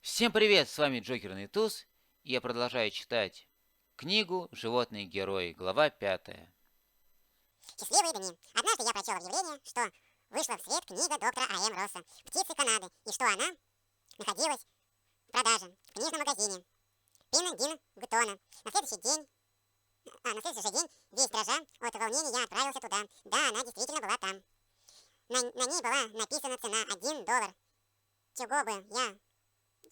Всем привет, с вами Джокерный Туз, и я продолжаю читать книгу «Животные герои», глава 5. Счастливые дни. Однажды я прочел объявление, что вышла в свет книга доктора А.М. Росса «Птицы Канады», и что она находилась в продаже в книжном магазине Пина Дина Гутона. На следующий же день, весь дрожа от волнения, я отправился туда. Да, она действительно была там. На ней была написана цена $1, чего бы я,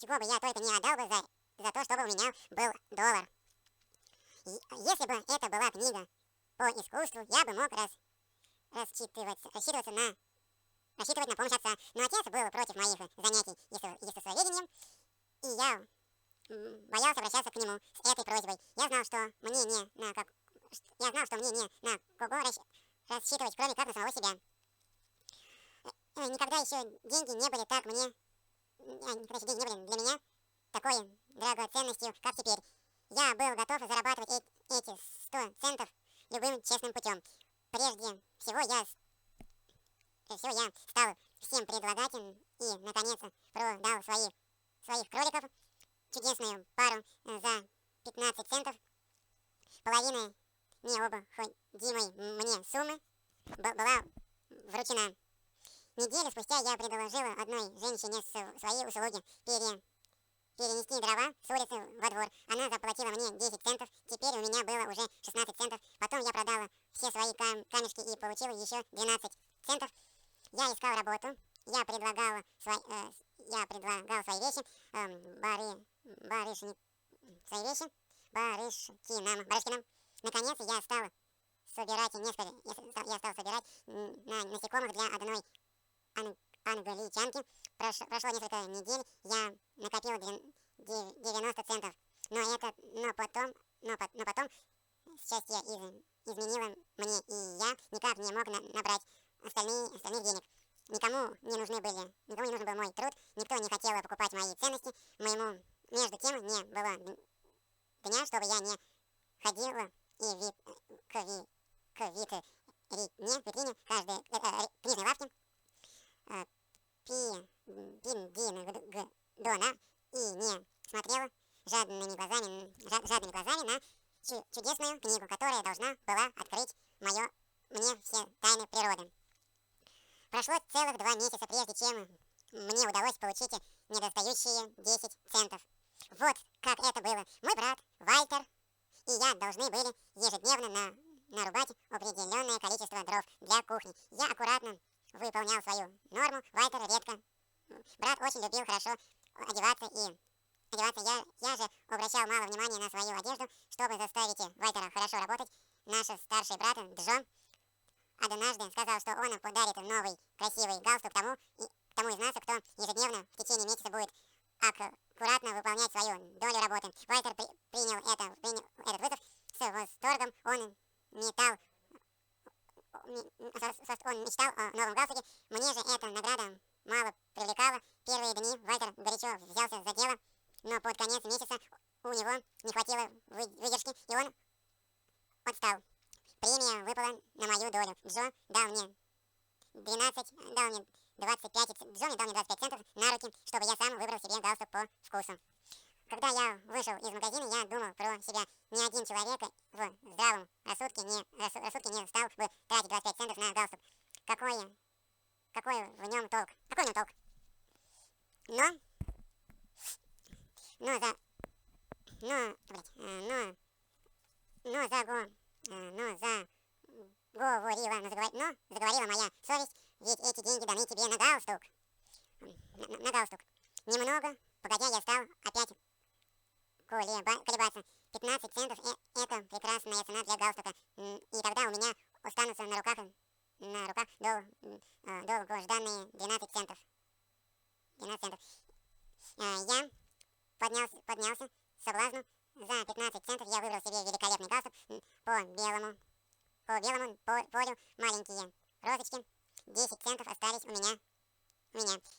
чего бы я только не отдал бы за то, чтобы у меня был доллар. Если бы это была книга по искусству, я бы мог рассчитывать на помощь отца. Но отец был против моих занятий естествоведением, и я боялся обращаться к нему с этой просьбой. Я знал, что мне не на кого рассчитывать, кроме как на самого себя. Никогда еще деньги не были для меня такой драгоценностью, как теперь. Я был готов зарабатывать эти 100 центов любым честным путем. Прежде всего я стал всем предлагателем и, наконец, продал своих кроликов, чудесную пару за 15 центов. Половина необходимой мне суммы была вручена. Неделю спустя я предложила одной женщине свои услуги перенести дрова с улицы во двор. Она заплатила мне 10 центов, теперь у меня было уже 16 центов. Потом я продала все свои камешки и получила еще 12 центов. Я искал работу, я предлагал свои вещи, свои вещи барышкинам. Наконец я стал собирать насекомых для одной англичанки. Прошло несколько недель, я накопил 90 центов. Но потом счастье изменило мне, и я никак не мог набрать остальных денег. Никому не нужен был мой труд, никто не хотел покупать мои ценности. Между тем не было дня, чтобы я не ходила к витрине каждой книжной лавки Пиндина и не смотрела жадными глазами на чудесную книгу, которая должна была открыть мне все тайны природы. Прошло целых 2 месяца, прежде чем мне удалось получить недостающие 10 центов. Вот как это было. Мой брат Вальтер и я должны были ежедневно нарубать определенное количество дров для кухни. Я аккуратно выполнял свою норму, Вальтер редко. Брат очень любил хорошо одеваться. Я же обращал мало внимания на свою одежду, чтобы заставить Вальтера хорошо работать. Наш старший брат Джон однажды сказал, что он подарит новый красивый галстук тому из нас, кто ежедневно в течение месяца будет аккуратно выполнять свою долю работы. Вальтер принял этот вызов с восторгом. Он мечтал о новом галстуке. Мне же эта награда мало привлекала. Первые дни Вальтер горячо взялся за дело, но под конец месяца у него не хватило выдержки, и он отстал. Премия выпала на мою долю. Джо дал мне 25 центов на руки, чтобы я сам выбрал себе галстук по вкусу. Когда я вышел из магазина, я думал про себя. Ни один человек в здравом рассудке не стал бы тратить 25 центов на галстук. Какой в нем толк? Какой в нем толк? Но, но за, но, блядь, заговорила моя совесть, ведь эти деньги даны тебе на галстук. На галстук. Немного, погодя, я стал опять колебаться. 15 центов это прекрасная цена для галстука. И тогда у меня останутся на руках долгожданные 12 центов. 12 центов. Я поднялся к соблазну. За 15 центов я выбрал себе великолепный галстук по белому полю, маленькие розочки. 10 центов остались у меня.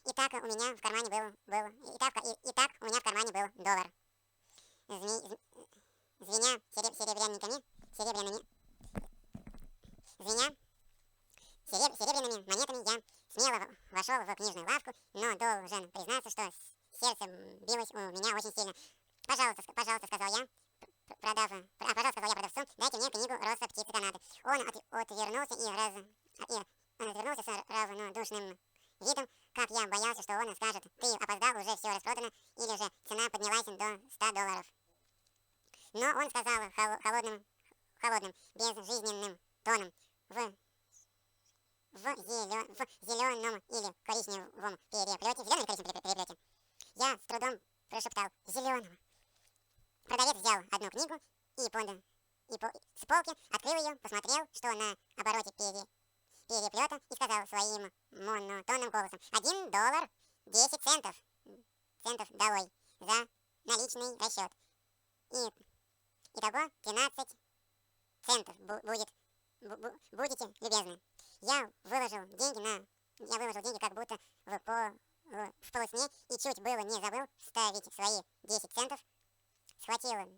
Итак, у меня в кармане был доллар. Звеня серебряными монетами, я смело вошел в книжную лавку, но должен признаться, что сердце билось у меня очень сильно. Пожалуйста, сказал я, пожалуйста, сказал я продавцу, дайте мне книгу «Роса птицы Канады». Он отвернулся он отвернулся с равнодушным видом, как я боялся, что он скажет: ты опоздал, уже все распродано, или же цена поднялась до $100. Но он сказал холодным, безжизненным тоном, в зеленом или коричневом переплете. Я с трудом прошептал: зеленого. Продавец взял одну книгу с полки, открыл ее, посмотрел, что на обороте переплета, и сказал своим монотонным голосом: $1, 10 центов долой за наличный расчет. Итого 13 центов будете любезны. Я выложил деньги как будто в полусне и чуть было не забыл вставить свои 10 центов. Схватил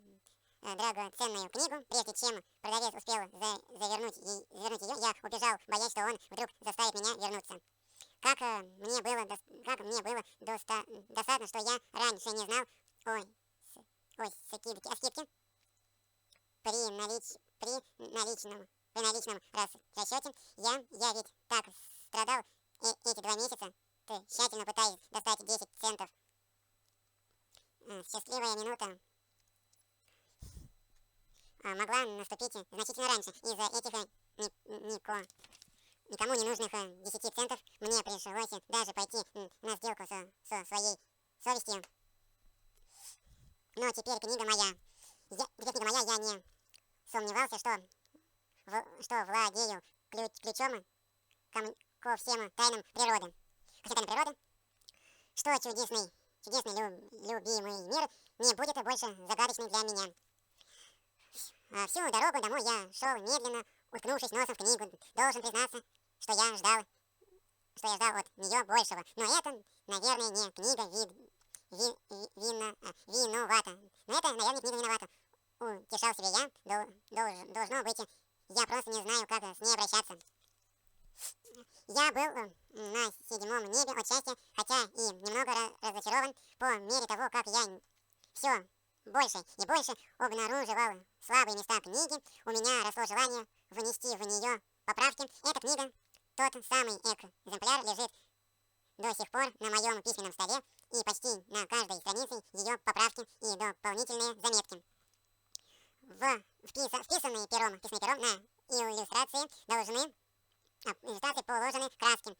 драгоценную книгу, прежде чем продавец успел завернуть ее, я убежал, боясь, что он вдруг заставит меня вернуться. Как мне было досадно, что я раньше не знал о скидке. При наличном расчете я ведь так страдал эти 2 месяца, тщательно пытаясь достать 10 центов. Счастливая минута могла наступить значительно раньше. Из-за этих никому не нужных 10 центов мне пришлось даже пойти на сделку со своей совестью. Но теперь книга моя. Я не сомневался, что владею ключом ко всем тайнам природы. Хотя тайны природы, что чудесный любимый мир не будет больше загадочным для меня. Всю дорогу домой я шел медленно, уткнувшись носом в книгу. Должен признаться, что я ждал от нее большего. Но это, наверное, не книга виновата. Утешал себе я. Должно быть, я просто не знаю, как с ней обращаться. Я был на 7-м небе от счастья, хотя и немного разочарован по мере того, как я все больше и больше обнаруживал слабые места книги. У меня росло желание внести в нее поправки. Эта книга, тот самый экземпляр, лежит до сих пор на моем письменном столе, и почти на каждой странице ее поправки и дополнительные заметки. Вписанные пером на иллюстрации положены краски.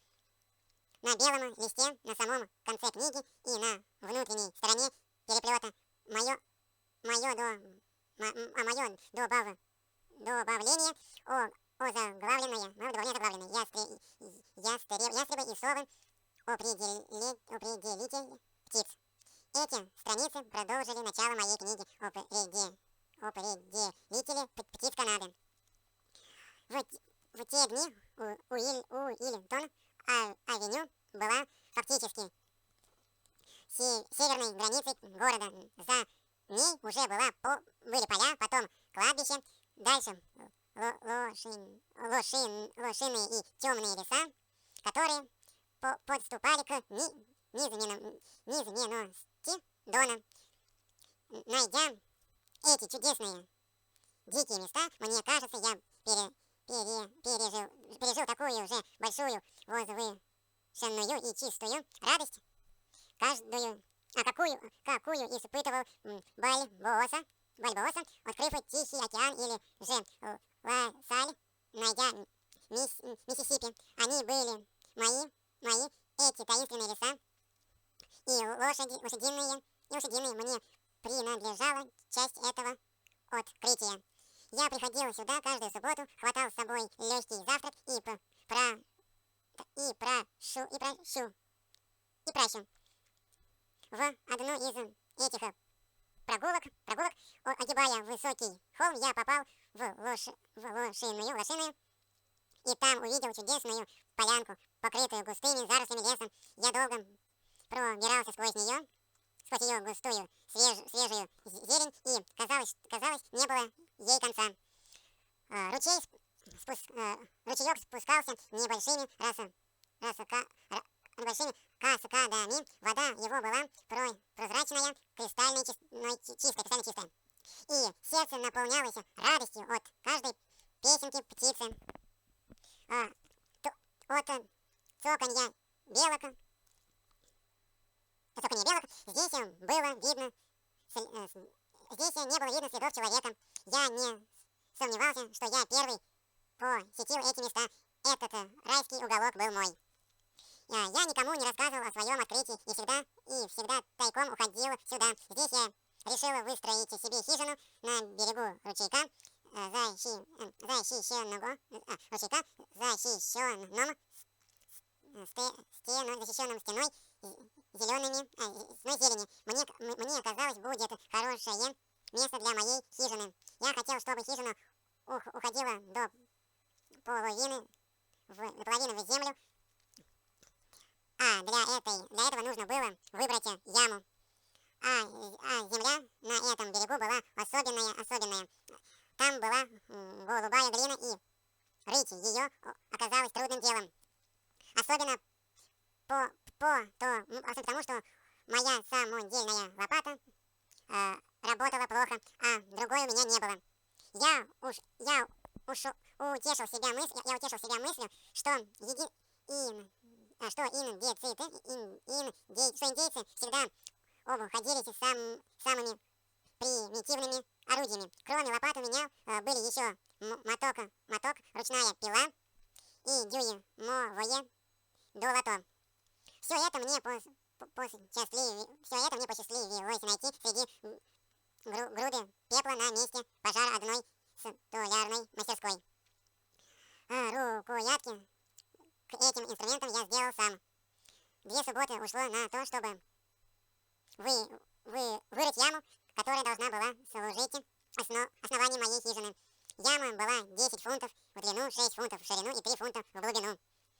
На белом листе, на самом конце книги и на внутренней стороне переплета мое добавление заглавленное. Ястребы и совы, определитель птиц. Эти страницы продолжили начало моей книги «Определители птиц Канады». В те дни Уиллингтон-авеню была фактически северной границей города. За ней уже были поля, потом кладбище, дальше лошиные и темные леса, которые подступали к низменности Дона. Найдя эти чудесные дикие места, мне кажется, я пережил такую же большую, возвышенную и чистую радость, какую испытывал Бальбоса, открыв Тихий океан, или же Ласаль, найдя Миссисипи. Они были мои, эти таинственные леса, и лошадиные мне принадлежала часть этого открытия. Я приходил сюда каждую субботу, хватал с собой легкий завтрак и пращу. В одну из этих прогулок, огибая высокий холм, я попал в лошиную, и там увидел чудесную полянку, покрытую густыми зарослями леса. Я долго пробирался сквозь ее густую, свежую зелень, и, казалось, не было ей конца. Ручеек спускался небольшими каскадами. Вода его была прозрачная, чистая. И сердце наполнялось радостью от каждой песенки птицы, от цоканья белок. Здесь было видно, здесь не было видно следов человека. Я не сомневался, что я первый посетил эти места. Этот райский уголок был мой. Я никому не рассказывал о своем открытии и всегда тайком уходил сюда. Здесь я решила выстроить себе хижину на берегу ручейка, защищенном стеной зелени. Мне казалось, будет хорошее место для моей хижины. Я хотел, чтобы хижина уходила до половины в землю. Для этого нужно было выбрать яму. Земля на этом берегу была особенная. Там была голубая глина, и рыть ее оказалось трудным делом. Особенно потому, что моя самодельная лопата работала плохо, а другой у меня не было. Я утешил себя мыслью, что индейцы всегда обходились самыми примитивными орудиями. Кроме лопат у меня были еще моток, ручная пила и дюймовое долото. Все это мне посчастливилось найти среди груды пепла на месте пожара одной столярной мастерской. Рукоятки к этим инструментам я сделал сам. 2 субботы ушло на то, чтобы вырыть яму, которая должна была служить основанием моей хижины. Яма была 10 фунтов в длину, 6 фунтов в ширину и 3 фунта в глубину.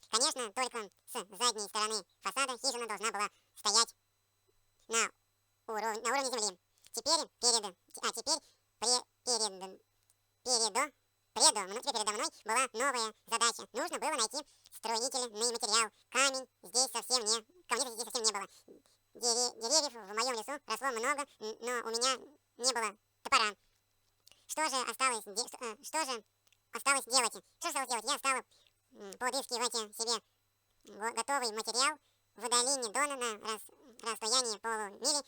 Конечно, только с задней стороны фасада хижина должна была стоять на уровне земли. Теперь передо мной была новая задача. Нужно было найти строительный материал. Камня здесь совсем не было. Деревьев в моем лесу росло много, но у меня не было топора. Что же осталось делать? Я стала подыскивать себе готовый материал. В долине Дона на расстоянии полумили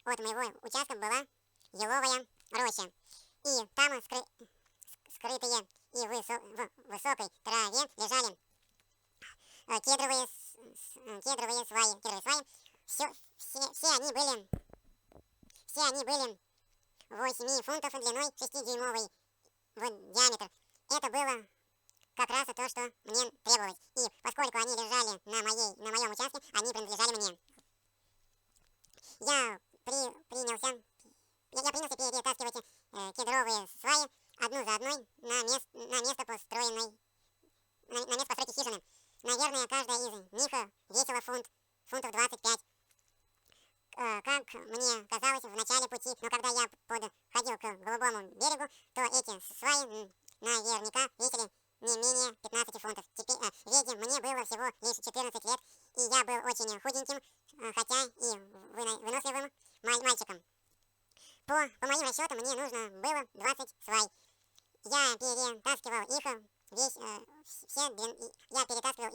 от моего участка была еловая роща. И там скрытые и в высокой траве лежали кедровые сваи. Все они были 8 фунтов длиной, 6-дюймовый в диаметр. Это было как раз то, что мне требовалось. И поскольку они лежали на моем участке, они принадлежали мне. Я принялся перетаскивать кедровые сваи одну за одной на место постройки хижины. Наверное, каждая из них весила фунтов 25. Как мне казалось в начале пути, но когда я подходил к голубому берегу, то эти сваи наверняка весили не менее 15 фунтов. Ведь мне было всего лишь 14 лет, и я был очень худеньким, хотя и выносливым мальчиком. По моим расчетам, мне нужно было 20 свай. Я перетаскивал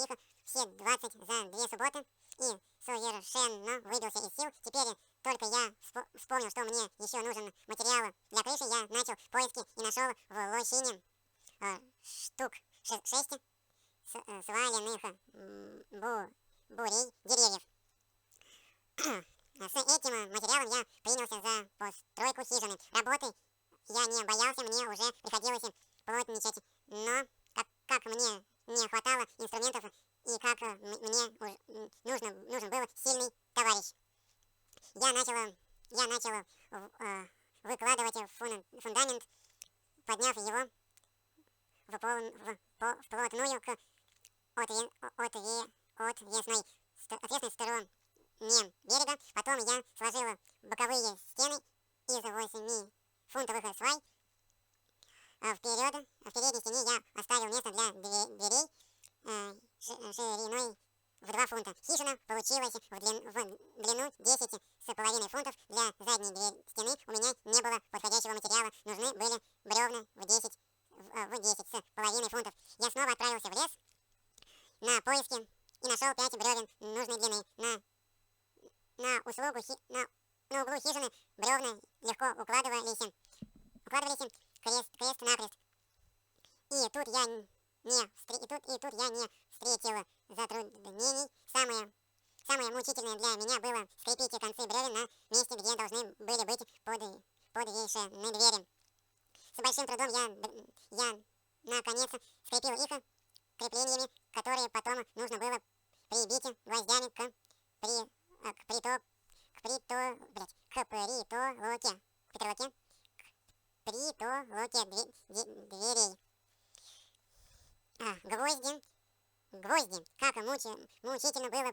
их все 20 за 2 субботы и совершенно выбился из сил. Теперь только я вспомнил, что мне еще нужен материал для крыши. Я начал поиски и нашел в лощине штук 6 сваленных бурей деревьев. С этим материалом я принялся за постройку хижины. Работы я не боялся, мне уже приходилось плотничать, но как мне не хватало инструментов и как мне нужен был сильный товарищ. Я начал выкладывать фундамент, подняв его вплотную к отвесной стороне берега. Потом я сложил боковые стены из 8-фунтовых свай. В передней стене я оставил место для дверей шириной в 2 фунта. Хижина получилась в длину 10,5 фунтов. Для задней стены у меня не было подходящего материала. Нужны были бревна в 10,5 фунтов. Я снова отправился в лес на поиски и нашел 5 бревен нужной длины. На углу хижины бревна легко укладывались крест-накрест. И тут я не встретил затруднений. Самое мучительное для меня было скрепить концы бревен на месте, где должны были быть подвешены двери. С большим трудом я наконец скрепил их креплениями, которые потом нужно было прибить гвоздями к притолоке дверей. Гвозди, как мучительно было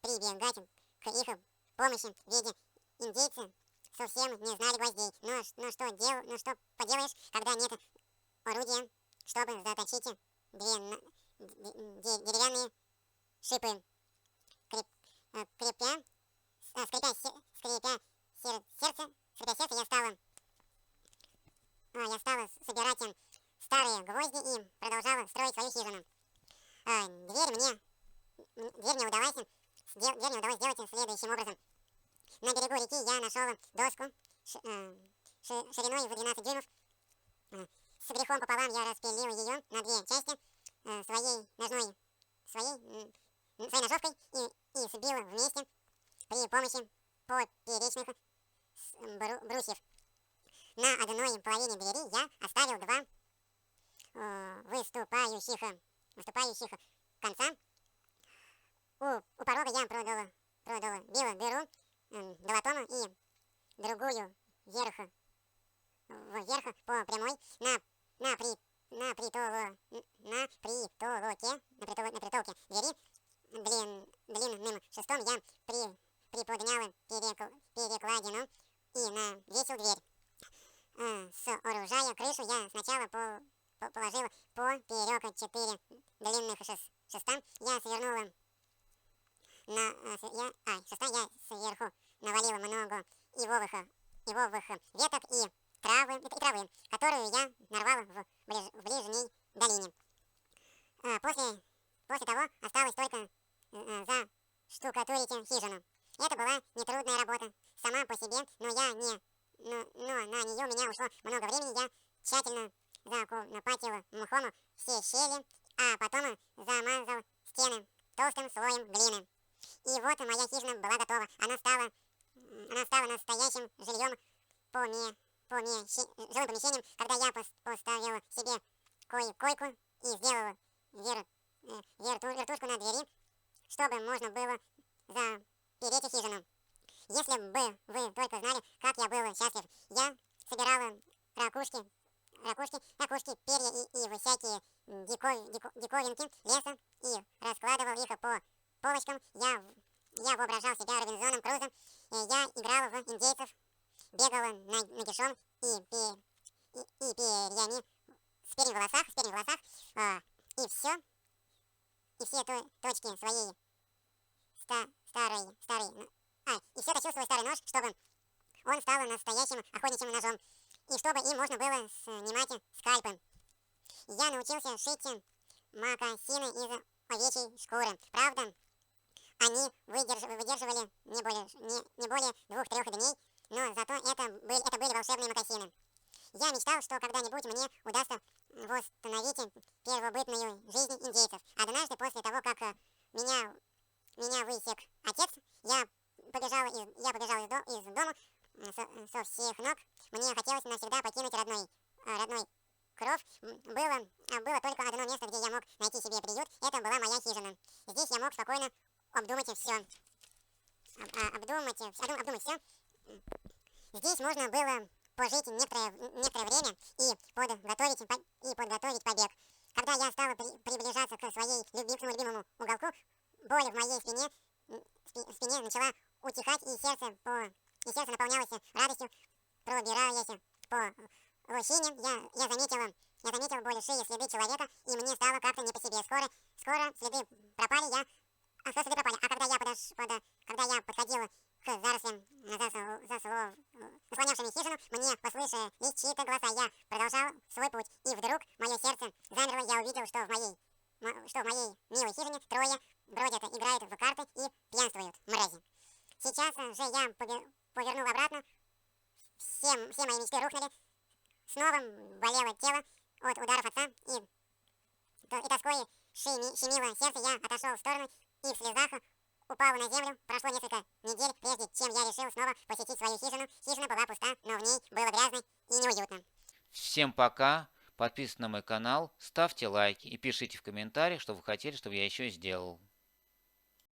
прибегать к их помощи, ведь индейцы совсем не знали гвоздей. Но что поделаешь, когда нет орудия, чтобы заточить деревянные шипы. Скрипя сердце, я стала собирать старые гвозди и продолжала строить свою хижину. Дверь мне удалось сделать следующим образом. На берегу реки я нашел доску шириной в 12 дюймов. С грехом пополам я распилил ее на 2 части своей ножовкой и сбил вместе при помощи поперечных брусьев. На одной половине двери я оставил 2 выступающих конца. У порога я продолбил дыру долотом и другую вверх по прямой на притолоке двери длинным шестом я приподнял перекладину и навесил дверь. Сооружая крышу, я сначала положил поперек 4 длинных шеста. Я сверху навалил много ивовых веток и травы, которую я нарвал в ближней долине. После того осталось только заштукатурить хижину. Это была нетрудная работа сама по себе, но на нее у меня ушло много времени. Я тщательно законопатил мхом все щели, а потом замазал стены толстым слоем глины. И вот моя хижина была готова. Она стала настоящим жилым помещением, когда я поставил себе койку и сделал вертушку на двери, чтобы можно было запереть хижину. Если бы вы только знали, как я был счастлив. Я собирал ракушки, перья и всякие диковинки леса и раскладывал их по полочкам. Я воображал себя Робинзоном Крузо. Я играл в индейцев, бегал нагишом и перьями в волосах, и все точки своей и все тащил свой старый нож, чтобы он стал настоящим охотничьим ножом, и чтобы им можно было снимать скальпы. Я научился шить мокасины из овечьей шкуры. Правда, они выдерживали не более 2-3 дней, но зато это были волшебные мокасины. Я мечтал, что когда-нибудь мне удастся восстановить первобытную жизнь индейцев. Однажды, после того, как меня высек отец, я побежал из дома со всех ног. Мне хотелось навсегда покинуть родной кров. Было только одно место, где я мог найти себе приют. Это была моя хижина. Здесь я мог спокойно обдумать все. Здесь можно было пожить некоторое время и подготовить побег. Когда я стала приближаться к своему любимому уголку, боль в моей спине начала утихать, и сердце наполнялось радостью. Пробираясь по лощине, я заметила я заметил большие следы человека, и мне стало как-то не по себе. Скоро следы пропали, а когда я подходил к зарослям заслонявшими хижину, мне послышались чьи-то голоса. Я продолжал свой путь, и вдруг мое сердце замерло. Я увидел, что в моей милой хижине трое бродят, играют в карты и пьянствуют, мрази. Сейчас же я повернул обратно, все мои мечты рухнули, снова болело тело от ударов отца, и тоской щемило сердце. Я отошел в сторону и в слезах упал на землю. Прошло несколько недель, прежде чем я решил снова посетить свою хижину. Хижина была пуста, но в ней было грязно и неуютно. Всем пока. Подписывайтесь на мой канал, ставьте лайки и пишите в комментариях, что вы хотели, чтобы я еще сделал.